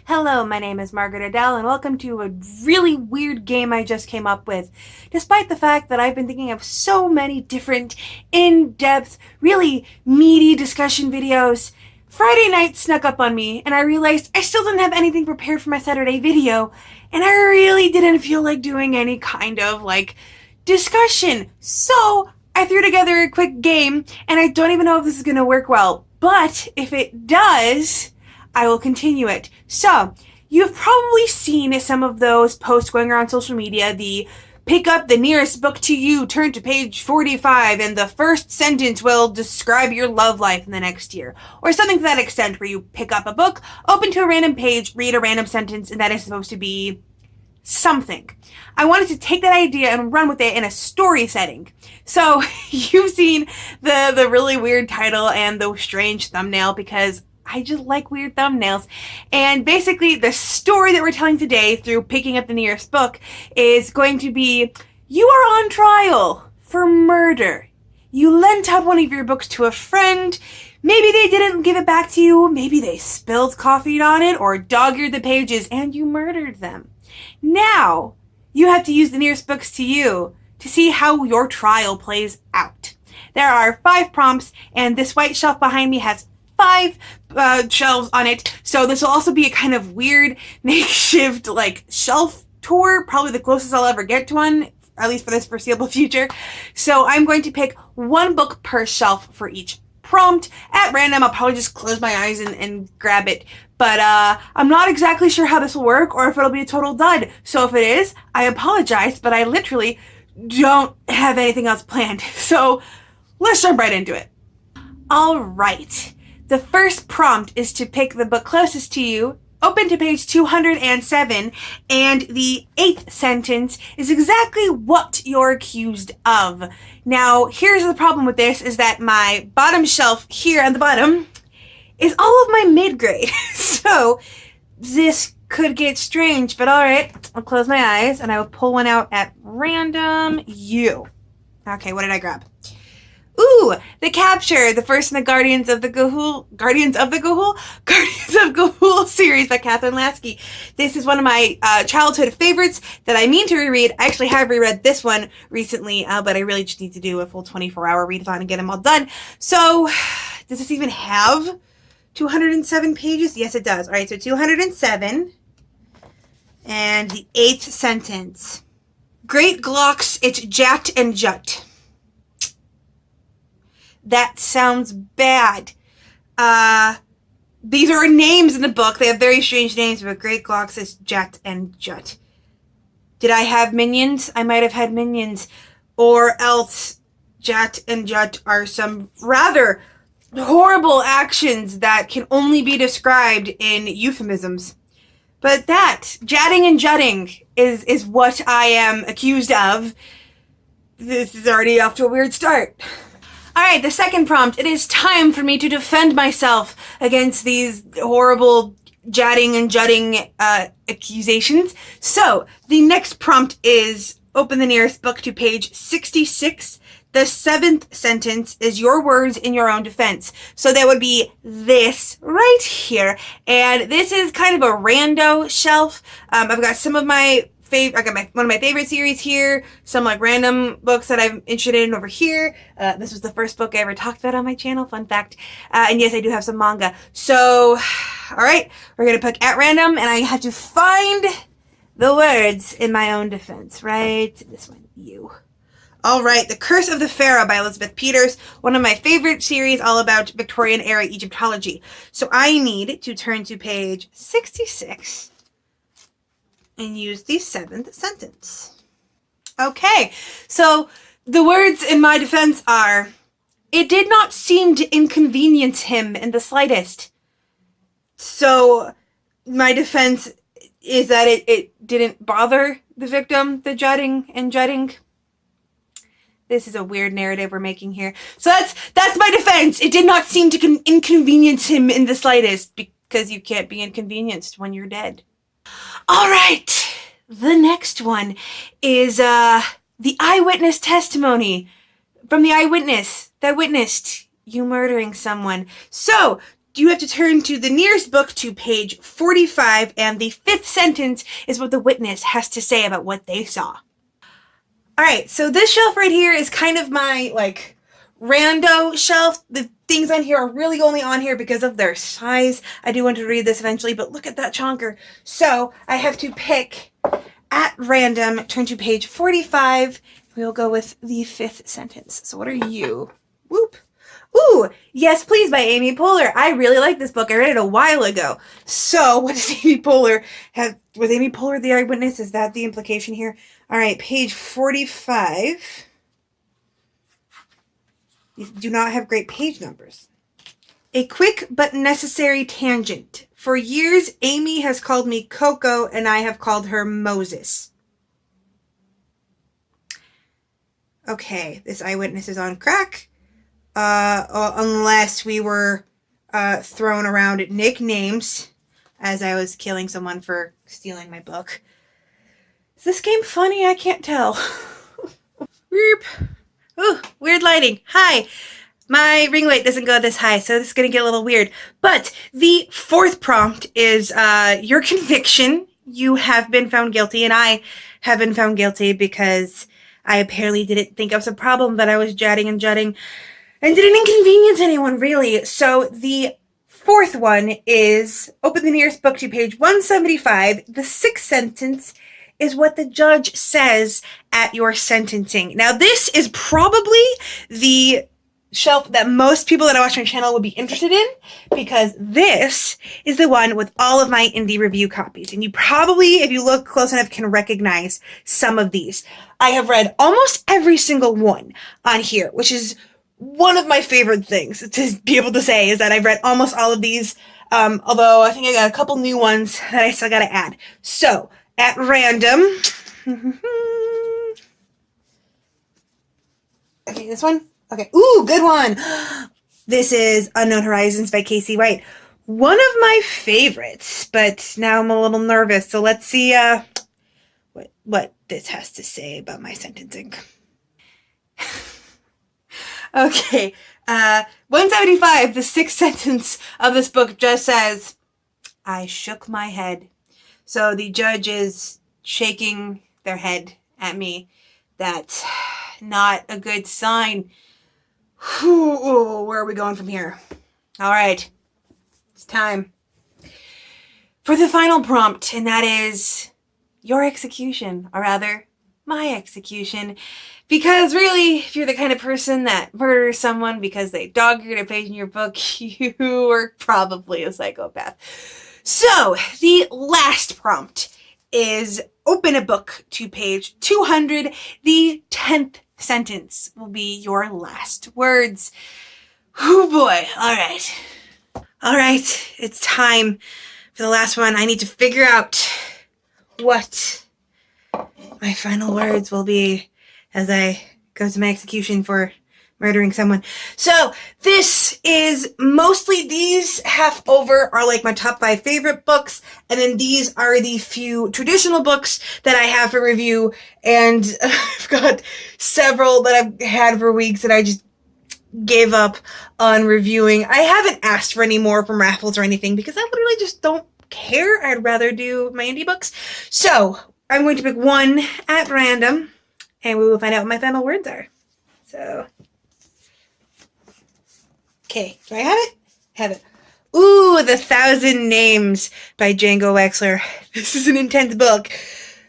Hello, my name is Margaret Adele, and welcome to a really weird game I just came up with. Despite the fact that I've been thinking of so many different, in-depth, really meaty discussion videos, Friday night snuck up on me, and I realized I still didn't have anything prepared for my Saturday video, and I really didn't feel like doing any kind of, discussion. So, I threw together a quick game, and I don't even know if this is gonna work well, but if it does, I will continue it. So, you've probably seen some of those posts going around social media, the pick up the nearest book to you, turn to page 45, and the first sentence will describe your love life in the next year. Or something to that extent, where you pick up a book, open to a random page, read a random sentence, and that is supposed to be something. I wanted to take that idea and run with it in a story setting. So, you've seen the really weird title and the strange thumbnail because I just like weird thumbnails. And basically, the story that we're telling today through picking up the nearest book is going to be, you are on trial for murder. You lent out one of your books to a friend. Maybe they didn't give it back to you. Maybe they spilled coffee on it or dog-eared the pages and you murdered them. Now, you have to use the nearest books to you to see how your trial plays out. There are 5 prompts, and this white shelf behind me has 5 shelves on it, so this will also be a kind of weird makeshift shelf tour, probably the closest I'll ever get to one, at least for this foreseeable future. So I'm going to pick 1 book per shelf for each prompt. At random, I'll probably just close my eyes and grab it, but I'm not exactly sure how this will work or if it'll be a total dud. So if it is, I apologize, but I literally don't have anything else planned. So let's jump right into it. All right. The first prompt is to pick the book closest to you, open to page 207, and the 8th sentence is exactly what you're accused of. Now, here's the problem with this, is that my bottom shelf here at the bottom is all of my mid-grade. So, this could get strange, but alright, I'll close my eyes and I will pull one out at random. You. Okay, what did I grab? Ooh, The Capture, the first in the Guardians of Ga'Hoole series by Catherine Lasky. This is one of my childhood favorites that I mean to reread. I actually have reread this one recently, but I really just need to do a full 24-hour readathon and get them all done. So, does this even have 207 pages? Yes, it does. All right, so 207. And the 8th sentence. Great Glocks, it's Jat and Jut. That sounds bad. These are names in the book. They have very strange names, but Great Glocks is Jat and Jut. Did I have minions? I might have had minions. Or else Jat and Jut are some rather horrible actions that can only be described in euphemisms. But that, jatting and jutting, is what I am accused of. This is already off to a weird start. Alright, the second prompt. It is time for me to defend myself against these horrible jatting and jutting accusations. So, the next prompt is open the nearest book to page 66. The 7th sentence is your words in your own defense. So that would be this right here. And this is kind of a rando shelf. I've got some of my I got one of my favorite series here, some random books that I'm interested in over here. This was the first book I ever talked about on my channel, fun fact. And yes, I do have some manga. So, alright, we're gonna pick at random, and I have to find the words in my own defense, right? This one, you. Alright, The Curse of the Pharaoh by Elizabeth Peters, one of my favorite series all about Victorian era Egyptology. So I need to turn to page 66. And use the 7th sentence. Okay, so the words in my defense are, it did not seem to inconvenience him in the slightest. So my defense is that it didn't bother the victim, the jutting and jutting. This is a weird narrative we're making here. So that's my defense. It did not seem to inconvenience him in the slightest, because you can't be inconvenienced when you're dead. All right, the next one is the eyewitness testimony from the eyewitness that witnessed you murdering someone. So, you have to turn to the nearest book to page 45, and the 5th sentence is what the witness has to say about what they saw. Alright, so this shelf right here is kind of my, like, rando shelf. The things on here are really only on here because of their size. I do want to read this eventually, but look at that chonker. So, I have to pick at random, turn to page 45. We'll go with the 5th sentence. So what are you? Whoop. Ooh, Yes Please by Amy Poehler. I really like this book. I read it a while ago. So what does Amy Poehler have? Was Amy Poehler the eyewitness? Is that the implication here? All right, page 45. These do not have great page numbers. A quick but necessary tangent. For years, Amy has called me Coco and I have called her Moses. Okay, this eyewitness is on crack. Unless we were thrown around nicknames as I was killing someone for stealing my book. Is this game funny? I can't tell. Ooh, weird lighting. Hi. My ring light doesn't go this high, so this is going to get a little weird. But the 4th prompt is your conviction. You have been found guilty, and I have been found guilty because I apparently didn't think it was a problem that I was jutting and didn't inconvenience anyone, really. So the 4th one is open the nearest book to page 175. The 6th sentence is what the judge says at your sentencing. Now, this is probably the shelf that most people that I watch my channel would be interested in, because this is the one with all of my indie review copies. And you probably, if you look close enough, can recognize some of these. I have read almost every single one on here, which is one of my favorite things to be able to say, is that I've read almost all of these, although I think I got a couple new ones that I still gotta add. So, at random. Okay, this one? Okay. Ooh, good one. This is Unknown Horizons by Casey White. One of my favorites, but now I'm a little nervous. So let's see what this has to say about my sentencing. Okay. 175, the 6th sentence of this book just says, I shook my head. So the judge is shaking their head at me. That's not a good sign. Ooh, where are we going from here? All right, it's time for the final prompt, and that is your execution, or rather, my execution. Because really, if you're the kind of person that murders someone because they dog-eared a page in your book, you are probably a psychopath. So, the last prompt is open a book to page 200. The 10th sentence will be your last words. Oh boy. All right. It's time for the last one. I need to figure out what my final words will be as I go to my execution for murdering someone. So this is mostly, these half over are like my top 5 favorite books, and then these are the few traditional books that I have for review, and I've got several that I've had for weeks that I just gave up on reviewing. I haven't asked for any more from raffles or anything because I literally just don't care. I'd rather do my indie books. So I'm going to pick one at random, and we will find out what my final words are. So okay, do I have it? Have it. Ooh, The 1,000 Names by Django Wexler. This is an intense book.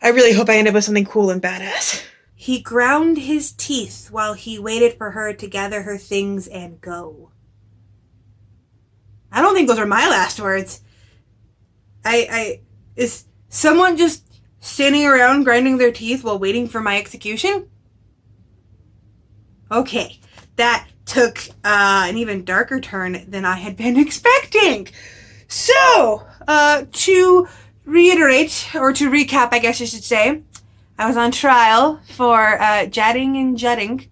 I really hope I end up with something cool and badass. He ground his teeth while he waited for her to gather her things and go. I don't think those are my last words. Is someone just standing around grinding their teeth while waiting for my execution? Okay, that took an even darker turn than I had been expecting. So, to reiterate, or to recap, I guess I should say, I was on trial for jatting and jutting,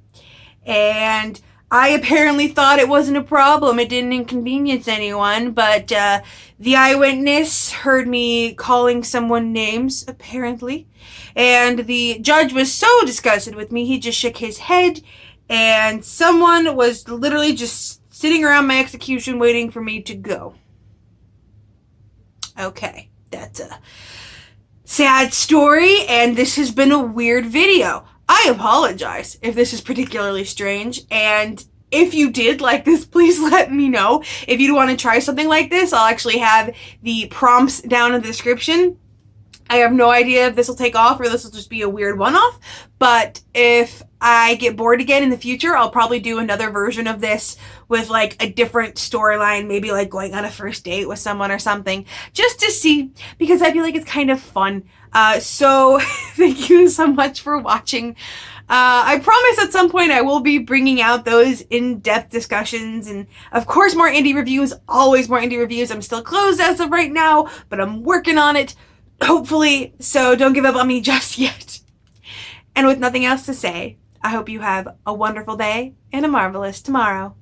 and I apparently thought it wasn't a problem. It didn't inconvenience anyone, but the eyewitness heard me calling someone names, apparently, and the judge was so disgusted with me, he just shook his head, and someone was literally just sitting around my execution waiting for me to go. Okay, that's a sad story, and this has been a weird video. I apologize if this is particularly strange, and if you did like this, please let me know. If you want to try something like this, I'll actually have the prompts down in the description. I have no idea if this will take off or this will just be a weird one-off, but if I get bored again in the future, I'll probably do another version of this with like a different storyline, maybe like going on a first date with someone or something, just to see, because I feel like it's kind of fun. So thank you so much for watching. I promise at some point I will be bringing out those in-depth discussions and of course more indie reviews, always more indie reviews. I'm still closed as of right now, but I'm working on it. Hopefully, so don't give up on me just yet. And with nothing else to say, I hope you have a wonderful day and a marvelous tomorrow.